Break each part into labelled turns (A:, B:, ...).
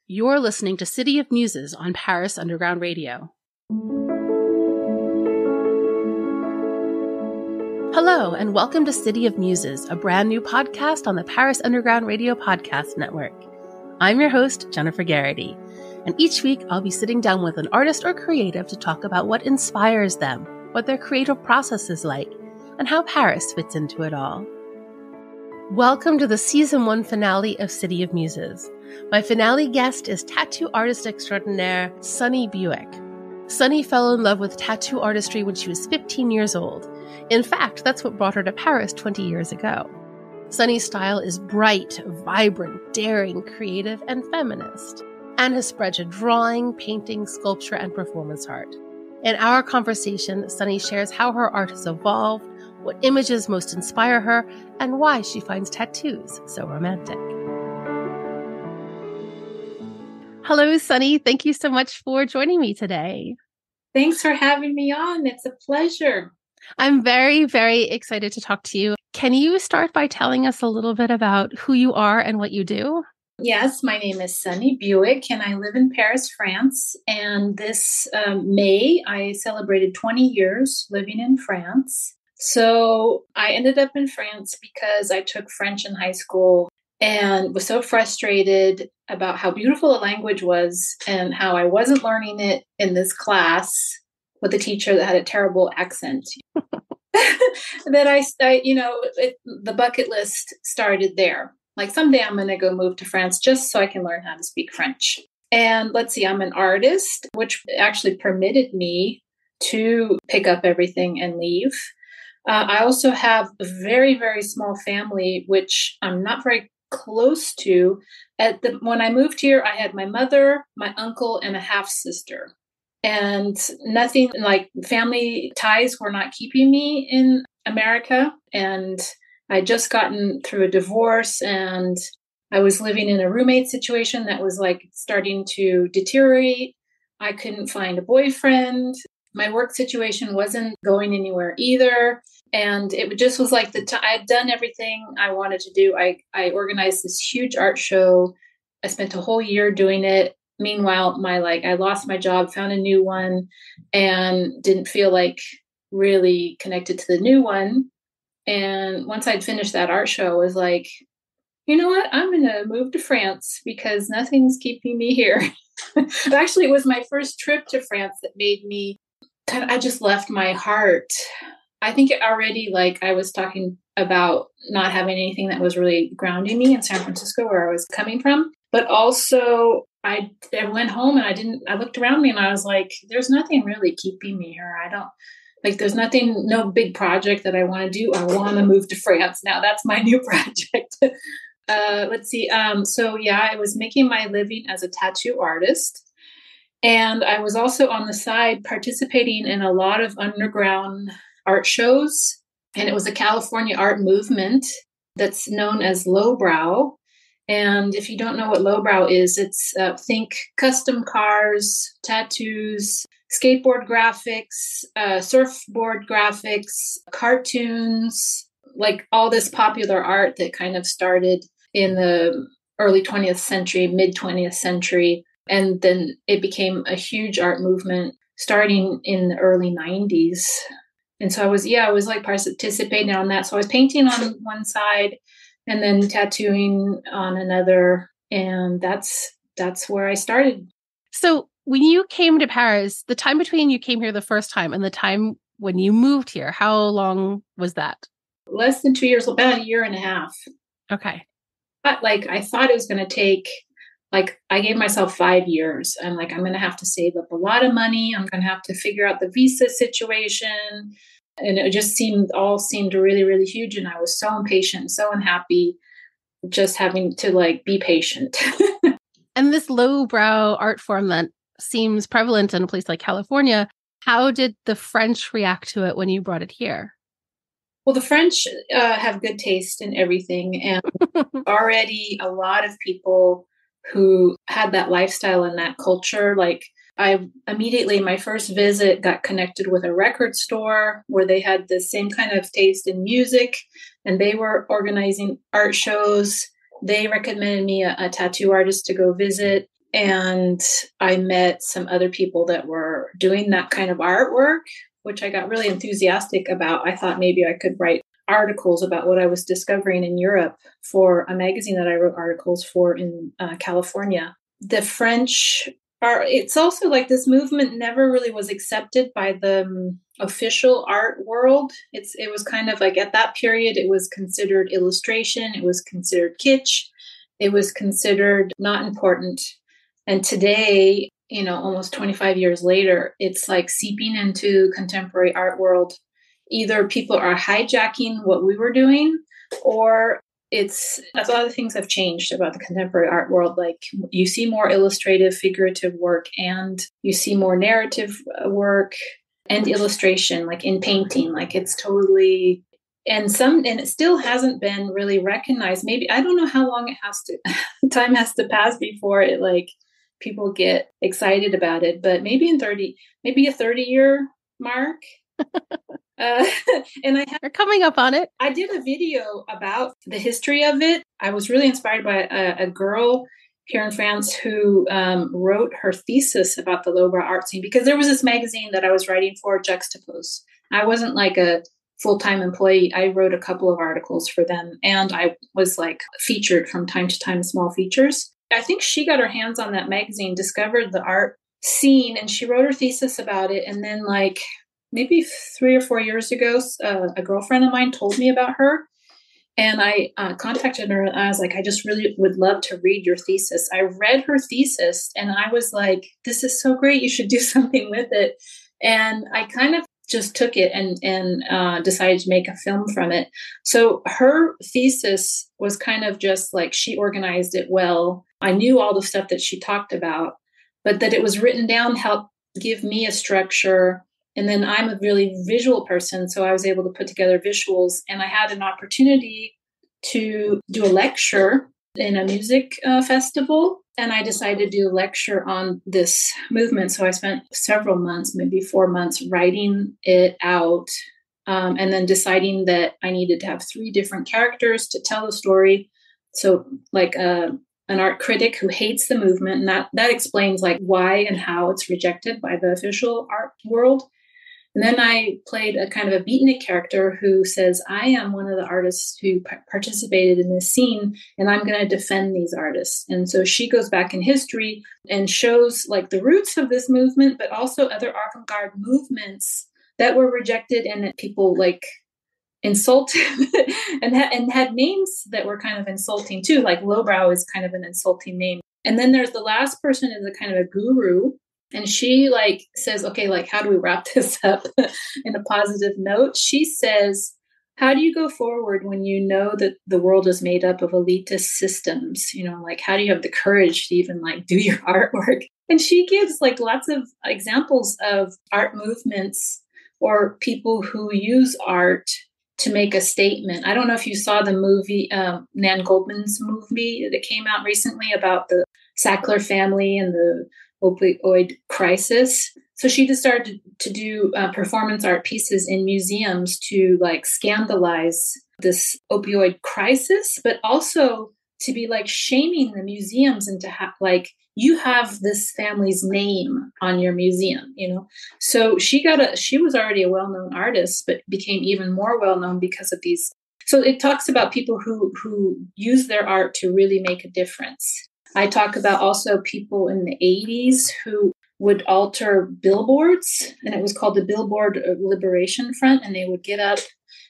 A: You're listening to City of Muses on Paris Underground Radio. Hello, and welcome to City of Muses, a brand new podcast on the Paris Underground Radio Podcast Network. I'm your host, Jennifer Geraghty, and each week I'll be sitting down with an artist or creative to talk about what inspires them, what their creative process is like, and how Paris fits into it all. Welcome to the Season 1 finale of City of Muses. My finale guest is tattoo artist extraordinaire Sunny Buick. Sunny fell in love with tattoo artistry when she was 15 years old. In fact, that's what brought her to Paris 20 years ago. Sunny's style is bright, vibrant, daring, creative, and feminist, and has spread to drawing, painting, sculpture, and performance art. In our conversation, Sunny shares how her art has evolved, what images most inspire her, and why she finds tattoos so romantic. Hello, Sunny. Thank you so much for joining me today.
B: Thanks for having me on. It's a pleasure.
A: I'm very, very excited to talk to you. Can you start by telling us a little bit about who you are and what you do?
B: Yes, my name is Sunny Buick, and I live in Paris, France. And this May, I celebrated 20 years living in France. So I ended up in France because I took French in high school and was so frustrated about how beautiful the language was and how I wasn't learning it in this class with a teacher that had a terrible accent. That the bucket list started there. Like someday I'm going to go move to France just so I can learn how to speak French. And let's see, I'm an artist, which actually permitted me to pick up everything and leave. I also have a very, very small family, which I'm not very close to. When I moved here, I had my mother, my uncle, and a half sister. And nothing like family ties were not keeping me in America. And I'd just gotten through a divorce, and I was living in a roommate situation that was like starting to deteriorate. I couldn't find a boyfriend. My work situation wasn't going anywhere either. And it just was like I'd done everything I wanted to do. I organized this huge art show. I spent a whole year doing it. Meanwhile, I lost my job, found a new one, and didn't feel like really connected to the new one. And once I'd finished that art show, I was like, you know what? I'm going to move to France because nothing's keeping me here. Actually, it was my first trip to France that made me I just left my heart. I think already, I was talking about not having anything that was really grounding me in San Francisco, where I was coming from. But also, I went home and I looked around me and I was like, there's nothing really keeping me here. There's no big project that I want to do. I want to move to France. Now that's my new project. Let's see. I was making my living as a tattoo artist. And I was also on the side participating in a lot of underground art shows. And it was a California art movement that's known as Lowbrow. And if you don't know what Lowbrow is, it's think custom cars, tattoos, skateboard graphics, surfboard graphics, cartoons, like all this popular art that kind of started in the early 20th century, mid 20th century. And then it became a huge art movement starting in the early 90s. And so I was participating on that. So I was painting on one side and then tattooing on another. And that's where I started.
A: So when you came to Paris, the time between you came here the first time and the time when you moved here, how long was that?
B: Less than 2 years, about a year and a half.
A: Okay.
B: But I thought it was going to take, I gave myself 5 years. I'm I'm going to have to save up a lot of money. I'm going to have to figure out the visa situation. And it just seemed really, really huge. And I was so impatient, so unhappy, just having to be patient.
A: And this lowbrow art form that seems prevalent in a place like California, how did the French react to it when you brought it here?
B: Well, the French have good taste in everything. And already a lot of people who had that lifestyle and that culture, I immediately, my first visit, got connected with a record store where they had the same kind of taste in music, and they were organizing art shows. They recommended me a tattoo artist to go visit. And I met some other people that were doing that kind of artwork, which I got really enthusiastic about. I thought maybe I could write articles about what I was discovering in Europe for a magazine that I wrote articles for in California. The French are, it's also like this movement never really was accepted by the official art world. It was kind of like at that period, it was considered illustration. It was considered kitsch. It was considered not important. And today, almost 25 years later, it's like seeping into contemporary art world. Either people are hijacking what we were doing, or a lot of things have changed about the contemporary art world. Like you see more illustrative, figurative work, and you see more narrative work and illustration, like in painting. Like it's totally, and it still hasn't been really recognized. Maybe, I don't know how long time has to pass before it like people get excited about it, but maybe maybe a 30-year mark. And
A: We're coming up on it.
B: I did a video about the history of it. I was really inspired by a girl here in France who wrote her thesis about the Lowbrow art scene, because there was this magazine that I was writing for, Juxtapose. I wasn't like a full-time employee. I wrote a couple of articles for them, and I was like featured from time to time, small features. I think she got her hands on that magazine, discovered the art scene, and she wrote her thesis about it. And then like maybe 3 or 4 years ago, a girlfriend of mine told me about her, and I contacted her, and I was like, I just really would love to read your thesis. I read her thesis, and I was like, this is so great. You should do something with it. And I kind of just took it and decided to make a film from it. So her thesis was kind of just like, she organized it well. I knew all the stuff that she talked about, but that it was written down helped give me a structure. And then I'm a really visual person, so I was able to put together visuals. And I had an opportunity to do a lecture in a music festival. And I decided to do a lecture on this movement. So I spent several months, maybe 4 months, writing it out, and then deciding that I needed to have 3 different characters to tell the story. So like an art critic who hates the movement, and that explains like why and how it's rejected by the official art world. And then I played a kind of a beatnik character who says, I am one of the artists who participated in this scene, and I'm going to defend these artists. And so she goes back in history and shows like the roots of this movement, but also other avant-garde movements that were rejected and that people like insulted and had names that were kind of insulting too. Like Lowbrow is kind of an insulting name. And then there's the last person is a kind of a guru. And she like says, okay, like, how do we wrap this up in a positive note? She says, how do you go forward when you know that the world is made up of elitist systems? Like, how do you have the courage to even like do your artwork? And she gives like lots of examples of art movements or people who use art to make a statement. I don't know if you saw the movie, Nan Goldman's movie that came out recently about the Sackler family and the opioid crisis. So she just started to do performance art pieces in museums to like scandalize this opioid crisis, but also to be like shaming the museums into like, you have this family's name on your museum, So she was already a well-known artist, but became even more well-known because of these. So it talks about people who use their art to really make a difference. I talk about also people in the 80s who would alter billboards, and it was called the Billboard Liberation Front, and they would get up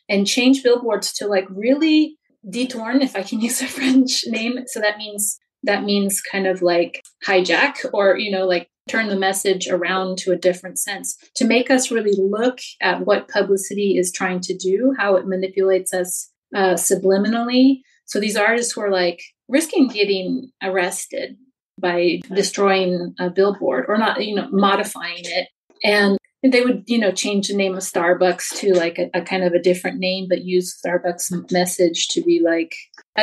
B: and change billboards to like really détourne, if I can use a French name. So that means kind of like hijack or, like turn the message around to a different sense to make us really look at what publicity is trying to do, how it manipulates us subliminally. So these artists were like risking getting arrested by destroying a billboard or not, modifying it. And they would, change the name of Starbucks to like a kind of a different name, but use Starbucks message to be like,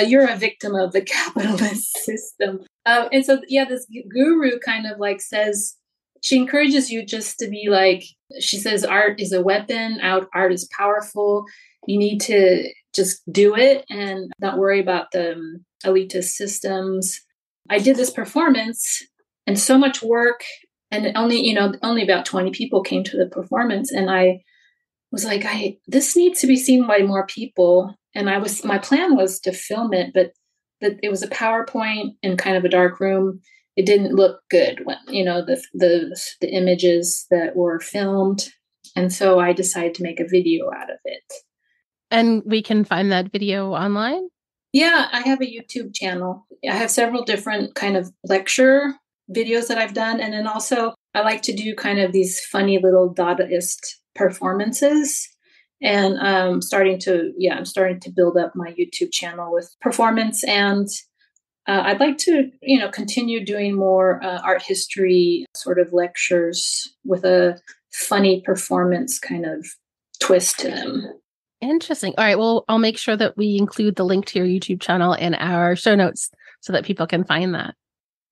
B: you're a victim of the capitalist system. And so, this guru kind of like says, she encourages you just to be like, she says, art is a weapon, art is powerful. You need to just do it and not worry about the elitist systems. I did this performance and so much work. And only about 20 people came to the performance. And I was like, this needs to be seen by more people. And my plan was to film it, but it was a PowerPoint in kind of a dark room. It didn't look good when, the images that were filmed. And so I decided to make a video out of it.
A: And we can find that video online?
B: Yeah, I have a YouTube channel. I have several different kind of lecture videos that I've done. And then also I like to do kind of these funny little Dadaist performances. And I'm starting to build up my YouTube channel with performance. And I'd like to, continue doing more art history sort of lectures with a funny performance kind of twist to them.
A: Interesting. All right. Well, I'll make sure that we include the link to your YouTube channel in our show notes so that people can find that.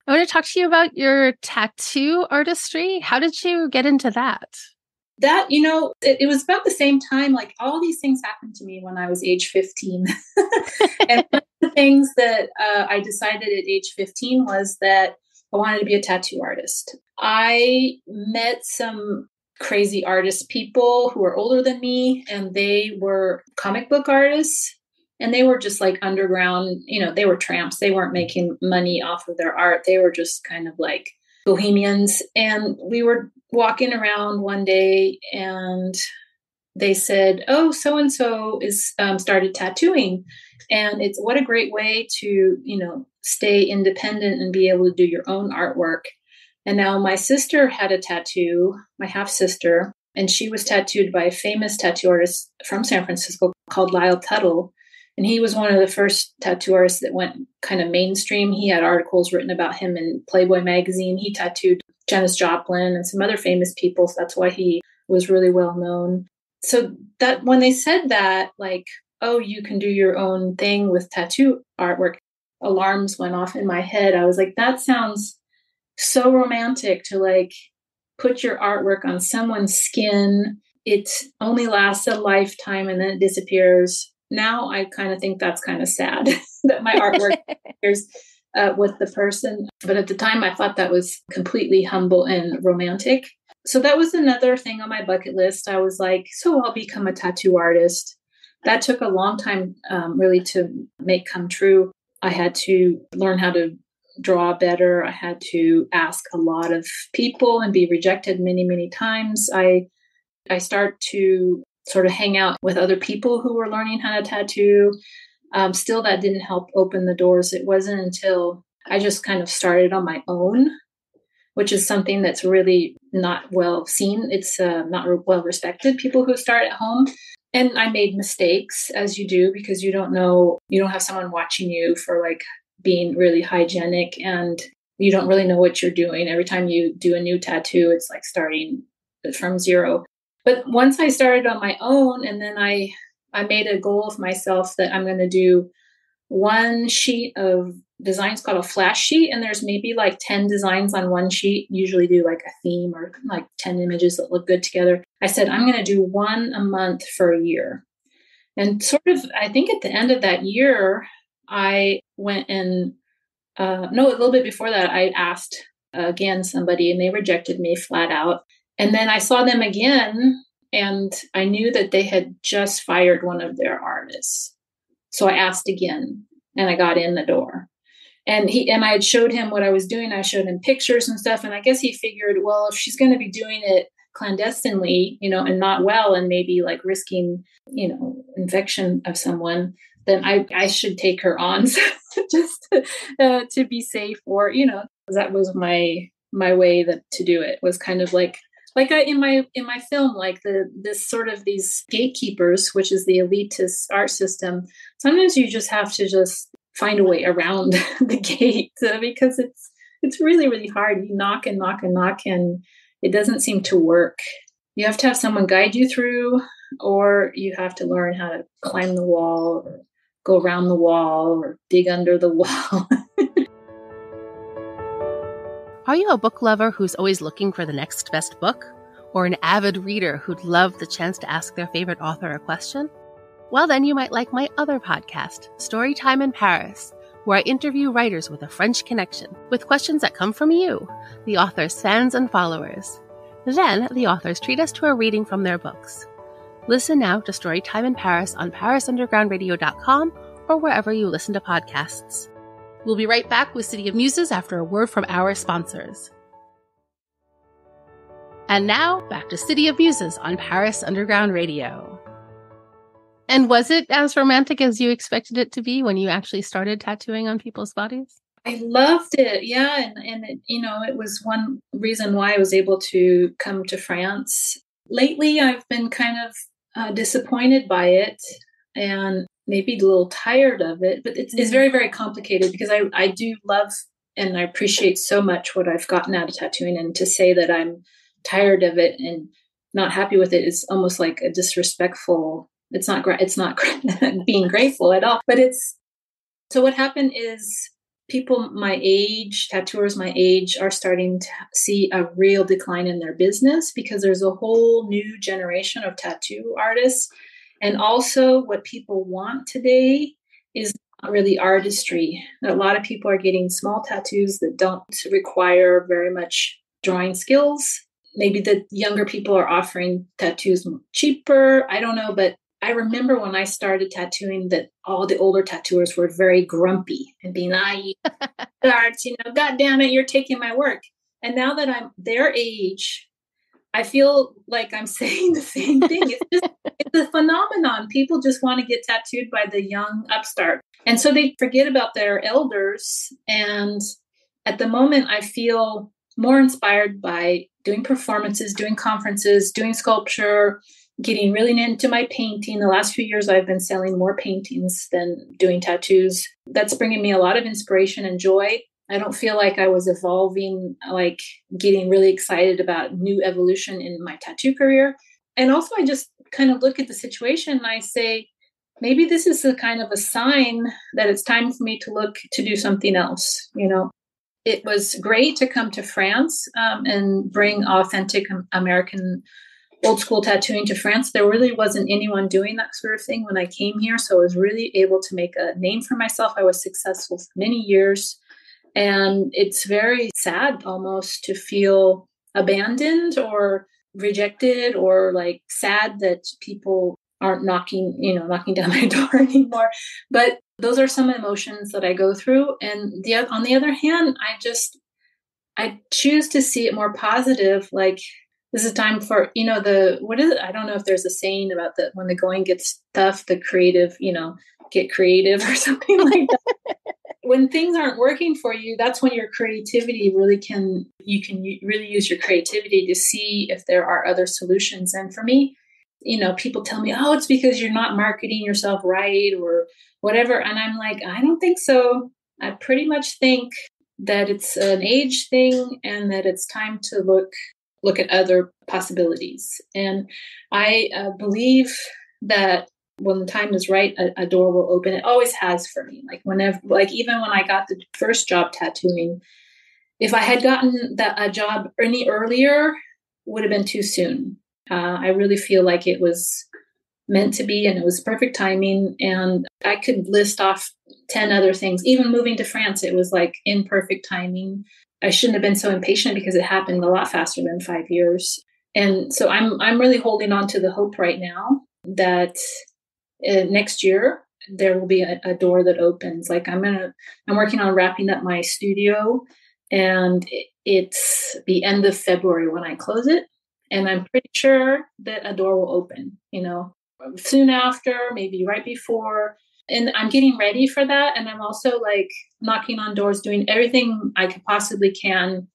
A: I want to talk to you about your tattoo artistry. How did you get into that?
B: That, it was about the same time, like all these things happened to me when I was age 15. And one of the things that I decided at age 15 was that I wanted to be a tattoo artist. I met some crazy artist people who were older than me, and they were comic book artists, and they were just like underground, they were tramps. They weren't making money off of their art. They were just kind of like bohemians. And we were walking around one day and they said, oh, so-and-so is started tattooing. And it's what a great way to, stay independent and be able to do your own artwork. And now my sister had a tattoo, my half-sister, and she was tattooed by a famous tattoo artist from San Francisco called Lyle Tuttle. And he was one of the first tattoo artists that went kind of mainstream. He had articles written about him in Playboy magazine. He tattooed Janis Joplin and some other famous people. So that's why he was really well known. So that when they said that, like, oh, you can do your own thing with tattoo artwork, alarms went off in my head. I was like, that sounds so romantic to like put your artwork on someone's skin. It only lasts a lifetime and then it disappears. Now I kind of think that's kind of sad that my artwork disappears with the person. But at the time I thought that was completely humble and romantic. So that was another thing on my bucket list. I was like, so I'll become a tattoo artist. That took a long time really to make come true. I had to learn how to draw better. I had to ask a lot of people and be rejected many, many times. I start to sort of hang out with other people who were learning how to tattoo. Still, that didn't help open the doors. It wasn't until I just kind of started on my own, which is something that's really not well seen. It's not well respected, people who start at home. And I made mistakes, as you do, because you don't have someone watching you for like being really hygienic, and you don't really know what you're doing. Every time you do a new tattoo, it's like starting from zero. But once I started on my own, and then I made a goal of myself that I'm going to do one sheet of designs called a flash sheet. And there's maybe like 10 designs on one sheet. Usually do like a theme or like 10 images that look good together. I said, I'm going to do one a month for a year. And sort of, I think at the end of that year, I went and, a little bit before that, I asked again somebody and they rejected me flat out. And then I saw them again and I knew that they had just fired one of their artists. So I asked again and I got in the door. And I had showed him what I was doing. I showed him pictures and stuff. And I guess he figured, well, if she's going to be doing it clandestinely, and not well, and maybe like risking, infection of someone, then I should take her on just to be safe. Or, that was my way to do it, was kind of like in my film, like these gatekeepers, which is the elitist art system. Sometimes you just have to just find a way around the gate because it's really, really hard. You knock and knock and knock and it doesn't seem to work. You have to have someone guide you through, or you have to learn how to climb the wall or go around the wall or dig under the wall.
A: Are you a book lover who's always looking for the next best book? Or an avid reader who'd love the chance to ask their favorite author a question? Well, then you might like my other podcast, Storytime in Paris, where I interview writers with a French connection, with questions that come from you, the author's fans and followers. Then, the authors treat us to a reading from their books. Listen now to Storytime in Paris on parisundergroundradio.com or wherever you listen to podcasts. We'll be right back with City of Muses after a word from our sponsors. And now, back to City of Muses on Paris Underground Radio. And was it as romantic as you expected it to be when you actually started tattooing on people's bodies?
B: I loved it. Yeah. And it, it was one reason why I was able to come to France. Lately, I've been kind of disappointed by it and maybe a little tired of it, but it's very, very complicated because I do love and I appreciate so much what I've gotten out of tattooing, and to say that I'm tired of it and not happy with it is almost like a disrespectful. It's not being grateful at all, but so what happened is people my age, tattooers my age, are starting to see a real decline in their business because there's a whole new generation of tattoo artists. And also what people want today is not really artistry. A lot of people are getting small tattoos that don't require very much drawing skills. Maybe the younger people are offering tattoos cheaper. I don't know, but I remember when I started tattooing that all the older tattooers were very grumpy and being, you arts, God damn it, you're taking my work. And now that I'm their age, I feel like I'm saying the same thing. It's a phenomenon. People just want to get tattooed by the young upstart. And so they forget about their elders. And at the moment, I feel more inspired by doing performances, doing conferences, doing sculpture, getting really into my painting. The last few years, I've been selling more paintings than doing tattoos. That's bringing me a lot of inspiration and joy. I don't feel like I was evolving, like getting really excited about new evolution in my tattoo career. And also, I just kind of look at the situation and I say, maybe this is a kind of a sign that it's time for me to look to do something else. It was great to come to France and bring authentic American old school tattooing to France. There really wasn't anyone doing that sort of thing when I came here. So I was really able to make a name for myself. I was successful for many years. And it's very sad almost to feel abandoned or rejected, or like sad that people aren't knocking down my door anymore. But those are some emotions that I go through. And on the other hand, I choose to see it more positive. Like, this is time for, what is it? I don't know if there's a saying about that when the going gets tough, the creative, get creative or something like that. When things aren't working for you, that's when your creativity you can really use your creativity to see if there are other solutions. And for me, people tell me, oh, it's because you're not marketing yourself right or whatever. And I'm like, I don't think so. I pretty much think that it's an age thing and that it's time to look at other possibilities. And I believe that when the time is right, a door will open. It always has for me. Even when I got the first job tattooing, if I had gotten a job any earlier, would have been too soon. I really feel like it was meant to be, and it was perfect timing. And I could list off 10 other things. Even moving to France, it was like in perfect timing. I shouldn't have been so impatient because it happened a lot faster than 5 years. And so I'm really holding on to the hope right now that next year there will be a door that opens. Like I'm working on wrapping up my studio, and it's the end of February when I close it. And I'm pretty sure that a door will open, soon after, maybe right before. And I'm getting ready for that. And I'm also like knocking on doors, doing everything I could possibly can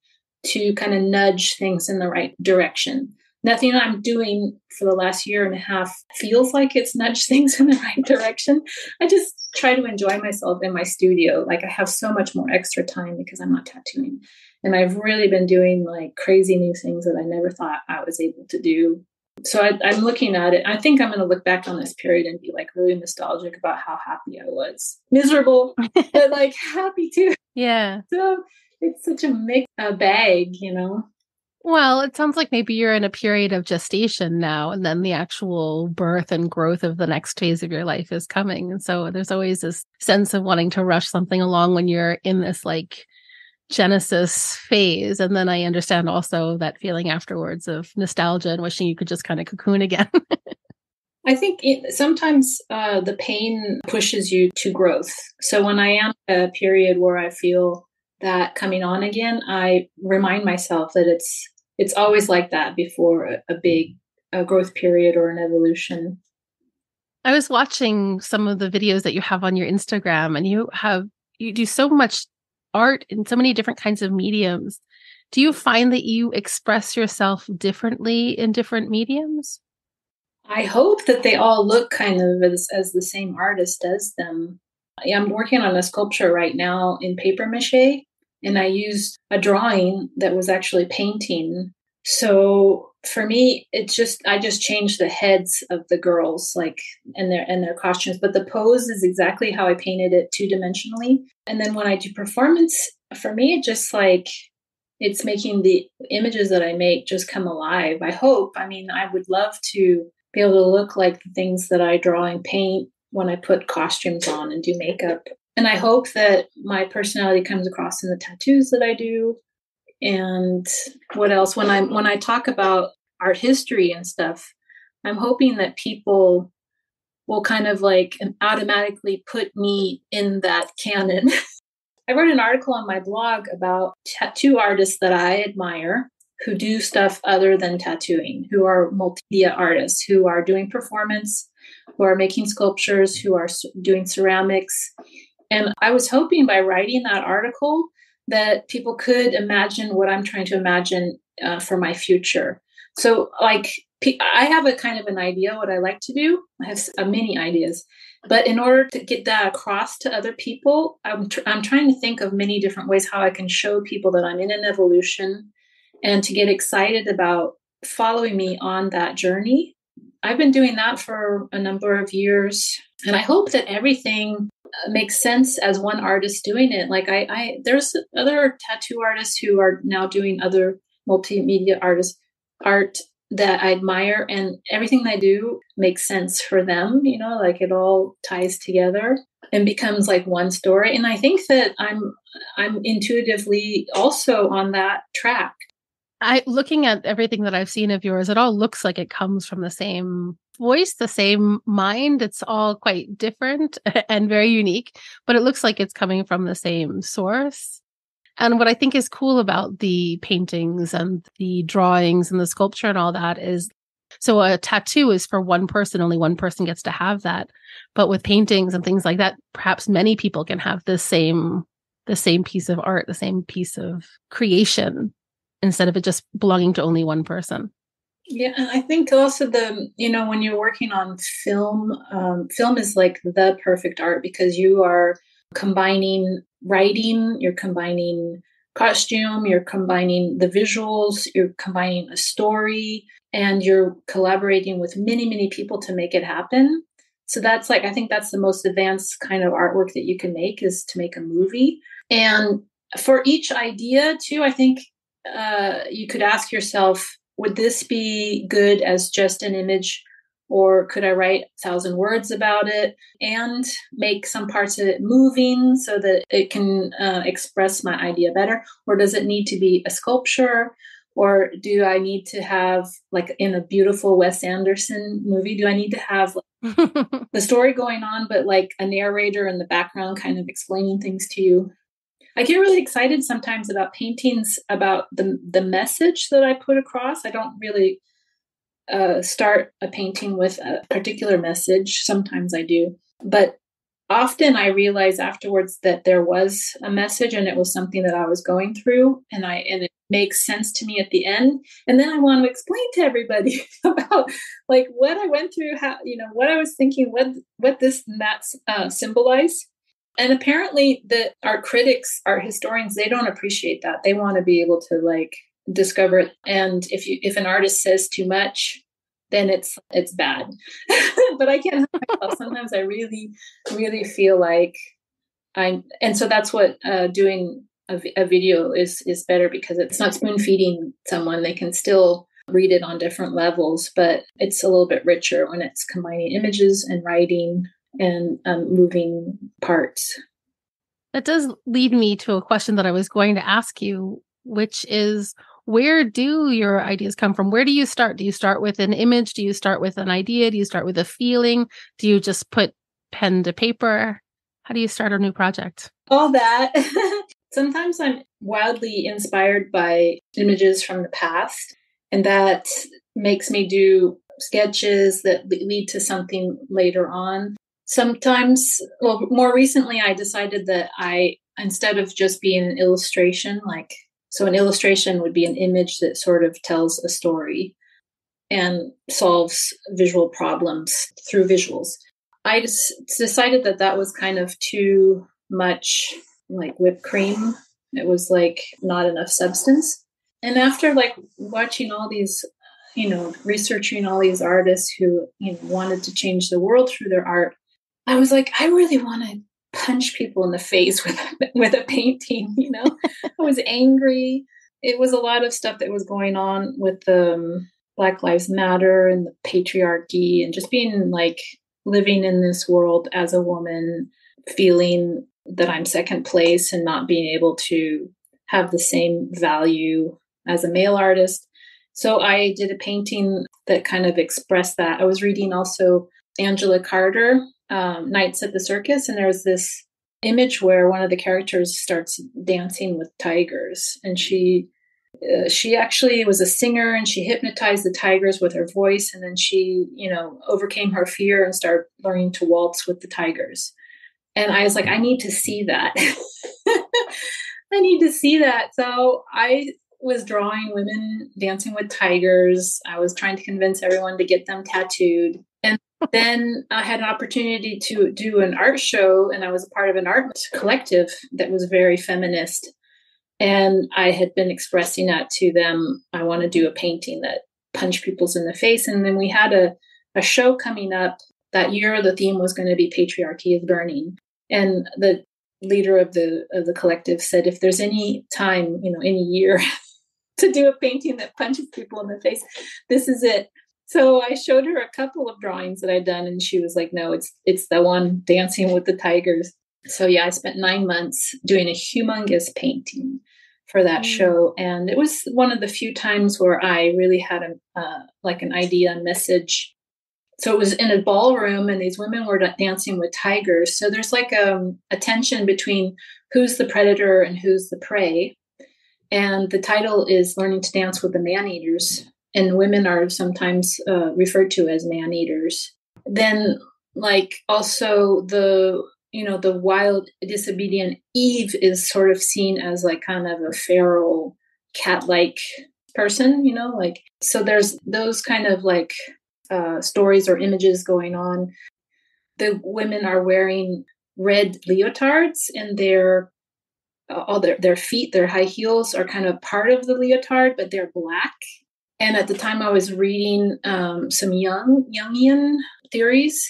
B: to kind of nudge things in the right direction. Nothing I'm doing for the last year and a half feels like it's nudged things in the right direction. I just try to enjoy myself in my studio. Like I have so much more extra time because I'm not tattooing. And I've really been doing like crazy new things that I never thought I was able to do. So I'm looking at it. I think I'm going to look back on this period and be like really nostalgic about how happy I was. Miserable, but like happy too.
A: Yeah.
B: So it's such a mixed bag,
A: Well, it sounds like maybe you're in a period of gestation now, and then the actual birth and growth of the next phase of your life is coming. And so there's always this sense of wanting to rush something along when you're in this like Genesis phase. And then I understand also that feeling afterwards of nostalgia and wishing you could just kind of cocoon again.
B: I think sometimes the pain pushes you to growth. So when I am at a period where I feel that coming on again, I remind myself that it's always like that before a big growth period or an evolution.
A: I was watching some of the videos that you have on your Instagram, and you do so much art in so many different kinds of mediums. Do you find that you express yourself differently in different mediums?
B: I hope that they all look kind of as the same artist does them. I'm working on a sculpture right now in paper mache, and I used a drawing that was actually painting. So for me, I just changed the heads of the girls, like and their costumes, but the pose is exactly how I painted it 2-dimensionally. And then when I do performance, for me, it just like it's making the images that I make just come alive. I hope. I mean, I would love to be able to look like the things that I draw and paint when I put costumes on and do makeup. And I hope that my personality comes across in the tattoos that I do. And what else? When I talk about art history and stuff, I'm hoping that people will kind of like automatically put me in that canon. I wrote an article on my blog about tattoo artists that I admire who do stuff other than tattooing, who are multimedia artists, who are doing performance, who are making sculptures, who are doing ceramics. And I was hoping by writing that article that people could imagine what I'm trying to imagine for my future. So like, I have a kind of an idea what I like to do. I have many ideas. But in order to get that across to other people, I'm trying to think of many different ways how I can show people that I'm in an evolution and to get excited about following me on that journey. I've been doing that for a number of years, and I hope that everything makes sense as one artist doing it. Like there's other tattoo artists who are now doing other multimedia art that I admire, and everything they do makes sense for them, like it all ties together and becomes like one story. And I think that I'm intuitively also on that track.
A: Looking at everything that I've seen of yours, it all looks like it comes from the same voice, the same mind. It's all quite different and very unique, but it looks like it's coming from the same source. And what I think is cool about the paintings and the drawings and the sculpture and all that is, so a tattoo is for one person, only one person gets to have that. But with paintings and things like that, perhaps many people can have the same piece of art, the same piece of creation, instead of it just belonging to only one person.
B: Yeah, and I think also when you're working on film, film is like the perfect art because you are combining writing, you're combining costume, you're combining the visuals, you're combining a story, and you're collaborating with many, many people to make it happen. So that's I think that's the most advanced kind of artwork that you can make, is to make a movie. And for each idea too, I think you could ask yourself, would this be good as just an image, or could I write 1,000 words about it and make some parts of it moving so that it can express my idea better? Or does it need to be a sculpture? Or do I need to have, like in a beautiful Wes Anderson movie, do I need to have the story going on, but like a narrator in the background kind of explaining things to you? I get really excited sometimes about paintings, about the message that I put across. I don't really start a painting with a particular message. Sometimes I do, but often I realize afterwards that there was a message and it was something that I was going through, and it makes sense to me at the end. And then I want to explain to everybody about like what I went through, how, what I was thinking, what this and that symbolize. And apparently the art critics, art historians, they don't appreciate that. They want to be able to like discover it. And if an artist says too much, then it's bad. But I can't help myself. Sometimes I really, really feel like and so that's what doing a video is better because it's not spoon feeding someone. They can still read it on different levels, but it's a little bit richer when it's combining images and writing and moving parts.
A: That does lead me to a question that I was going to ask you, which is, where do your ideas come from? Where do you start? Do you start with an image? Do you start with an idea? Do you start with a feeling? Do you just put pen to paper? How do you start a new project?
B: All that. Sometimes I'm wildly inspired by images from the past, and that makes me do sketches that lead to something later on. Sometimes, well, more recently, I decided that instead of just being an illustration, so an illustration would be an image that sort of tells a story and solves visual problems through visuals. I just decided that was kind of too much like whipped cream. It was like not enough substance. And after like watching all these, researching all these artists who wanted to change the world through their art, I was like, I really want to punch people in the face with a painting. I was angry. It was a lot of stuff that was going on with the Black Lives Matter and the patriarchy, and just being like living in this world as a woman, feeling that I'm second place and not being able to have the same value as a male artist. So I did a painting that kind of expressed that. I was reading also Angela Carter, Nights at the Circus, and there was this image where one of the characters starts dancing with tigers, and she actually was a singer, and she hypnotized the tigers with her voice, and then she overcame her fear and started learning to waltz with the tigers. And I was like, I need to see that. I need to see that. So I was drawing women dancing with tigers. I was trying to convince everyone to get them tattooed. And then I had an opportunity to do an art show, and I was a part of an art collective that was very feminist. And I had been expressing that to them. I want to do a painting that punched people in the face. And then we had a show coming up that year. The theme was going to be Patriarchy is Burning. And the leader of the collective said, if there's any time, any year to do a painting that punches people in the face, this is it. So I showed her a couple of drawings that I'd done, and she was like, no, it's the one dancing with the tigers. So yeah, I spent 9 months doing a humongous painting for that show. And it was one of the few times where I really had an idea, a message. So it was in a ballroom, and these women were dancing with tigers. So there's like a tension between who's the predator and who's the prey. And the title is Learning to Dance with the Man-Eaters. And women are sometimes referred to as man-eaters. Then also the wild, disobedient Eve is sort of seen as like kind of a feral, cat-like person, so there's those kind of like stories or images going on. The women are wearing red leotards, and all their feet, their high heels are kind of part of the leotard, but they're black. And at the time I was reading some Jungian theories,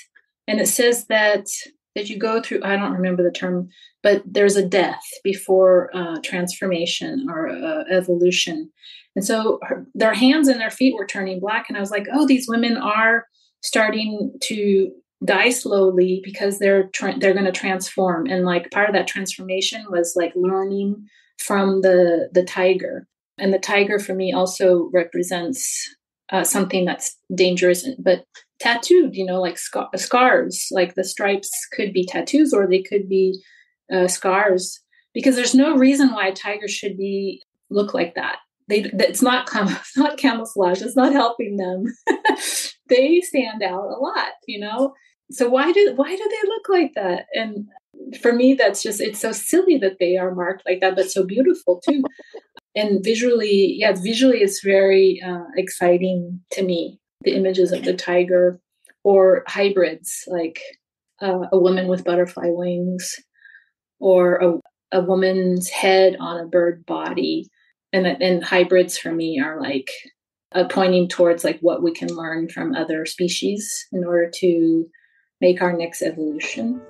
B: and it says that you go through, I don't remember the term, but there's a death before transformation or evolution. And so their hands and their feet were turning black. And I was like, oh, these women are starting to die slowly because they're going to transform. And like part of that transformation was like learning from the tiger. And the tiger for me also represents something that's dangerous, but tattooed, like scars, like the stripes could be tattoos or they could be scars, because there's no reason why a tiger should look like that. It's not camouflage. It's not helping them. They stand out a lot, So why do they look like that? And for me, it's so silly that they are marked like that, but so beautiful too. And visually it's very exciting to me. The images of the tiger, or hybrids, like a woman with butterfly wings, or a woman's head on a bird body. And hybrids for me are like pointing towards like what we can learn from other species in order to make our next evolution.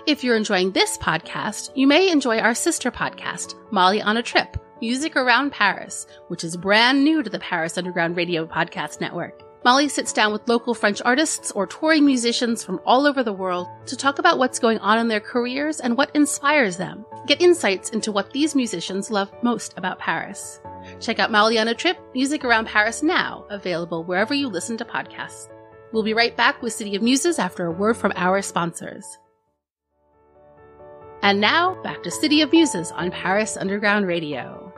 A: If you're enjoying this podcast, you may enjoy our sister podcast, Molly on a Trip, Music Around Paris, which is brand new to the Paris Underground Radio Podcast Network. Molly sits down with local French artists or touring musicians from all over the world to talk about what's going on in their careers and what inspires them. Get insights into what these musicians love most about Paris. Check out Molly on a Trip, Music Around Paris now, available wherever you listen to podcasts. We'll be right back with City of Muses after a word from our sponsors. And now, back to City of Muses on Paris Underground Radio.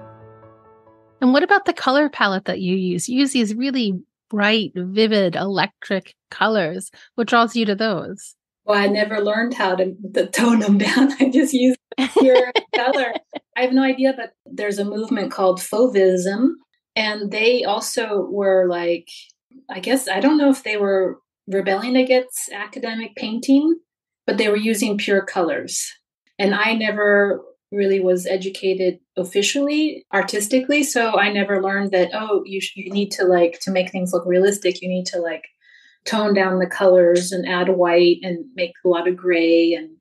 A: And what about the color palette that you use? You use these really bright, vivid, electric colors. What draws you to those?
B: Well, I never learned how to tone them down. I just use pure color. I have no idea, but there's a movement called Fauvism, and they also were like, I guess, I don't know if they were rebelling against academic painting, but they were using pure colors. And I never really was educated officially, artistically, so I never learned that, you need to to make things look realistic, you need to tone down the colors and add white and make a lot of gray and,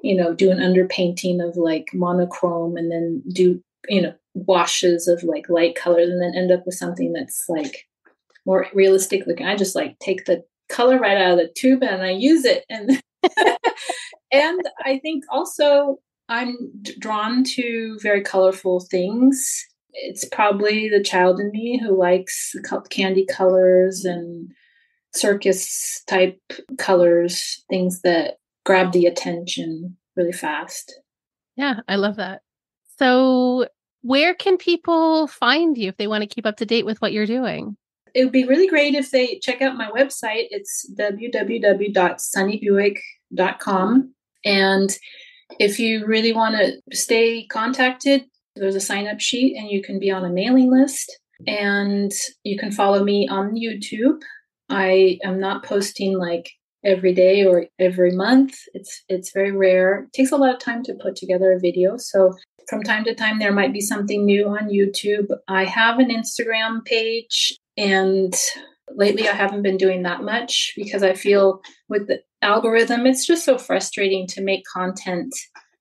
B: do an underpainting of monochrome and then do, washes of light colors and then end up with something that's more realistic looking. I just take the color right out of the tube and I use it. And and I think also I'm drawn to very colorful things. It's probably the child in me who likes candy colors and circus type colors, things that grab the attention really fast.
A: Yeah, I love that. So where can people find you if they want to keep up to date with what you're doing?
B: It would be really great if they check out my website. It's www.sunnybuick.com. And if you really want to stay contacted, there's a sign-up sheet and you can be on a mailing list. And you can follow me on YouTube. I am not posting every day or every month. It's very rare. It takes a lot of time to put together a video. So from time to time, there might be something new on YouTube. I have an Instagram page, and lately I haven't been doing that much because I feel with the algorithm, it's just so frustrating to make content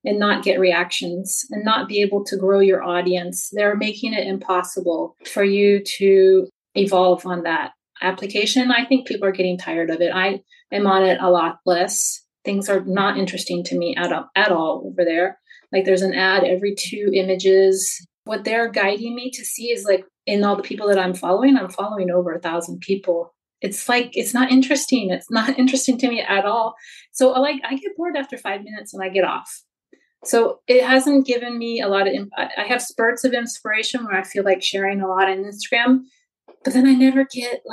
B: and not get reactions and not be able to grow your audience. They're making it impossible for you to evolve on that application. I think people are getting tired of it. I am on it a lot less. Things are not interesting to me at all over there. There's an ad every 2 images. What they're guiding me to see is in all the people that I'm following over 1,000 people. It's it's not interesting. It's not interesting to me at all. So I get bored after 5 minutes and I get off. So it hasn't given me a lot of, I have spurts of inspiration where I feel like sharing a lot on Instagram, but then I never get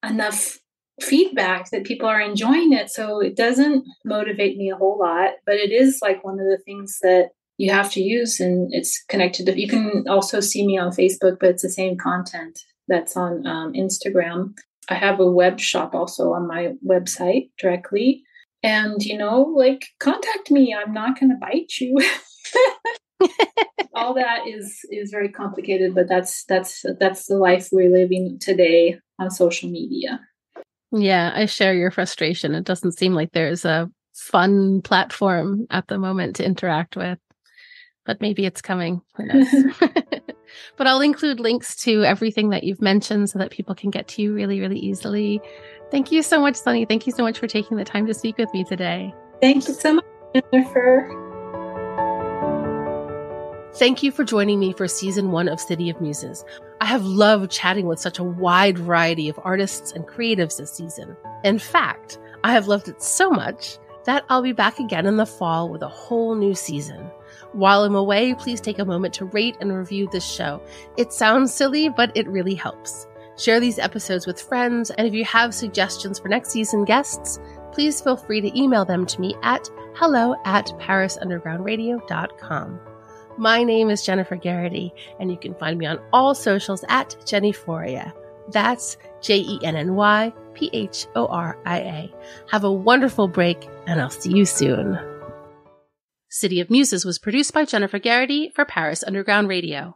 B: enough feedback that people are enjoying it. So it doesn't motivate me a whole lot, but it is one of the things that you have to use, and it's connected to, you can also see me on Facebook, but it's the same content that's on Instagram. I have a web shop also on my website directly. And, contact me. I'm not going to bite you. All that is very complicated, but that's the life we're living today on social media.
A: Yeah, I share your frustration. It doesn't seem like there's a fun platform at the moment to interact with, but maybe it's coming. Who knows? But I'll include links to everything that you've mentioned so that people can get to you really, really easily. Thank you so much, Sunny. Thank you so much for taking the time to speak with me today.
B: Thank you so much, Jennifer.
A: Thank you for joining me for Season 1 of City of Muses. I have loved chatting with such a wide variety of artists and creatives this season. In fact, I have loved it so much that I'll be back again in the fall with a whole new season. While I'm away, please take a moment to rate and review this show. It sounds silly, but it really helps. Share these episodes with friends, and if you have suggestions for next season guests, please feel free to email them to me at hello@parisundergroundradio.com. My name is Jennifer Geraghty, and you can find me on all socials at Jennyphoria. That's JennyPhoria. Have a wonderful break, and I'll see you soon. City of Muses was produced by Jennifer Geraghty for Paris Underground Radio.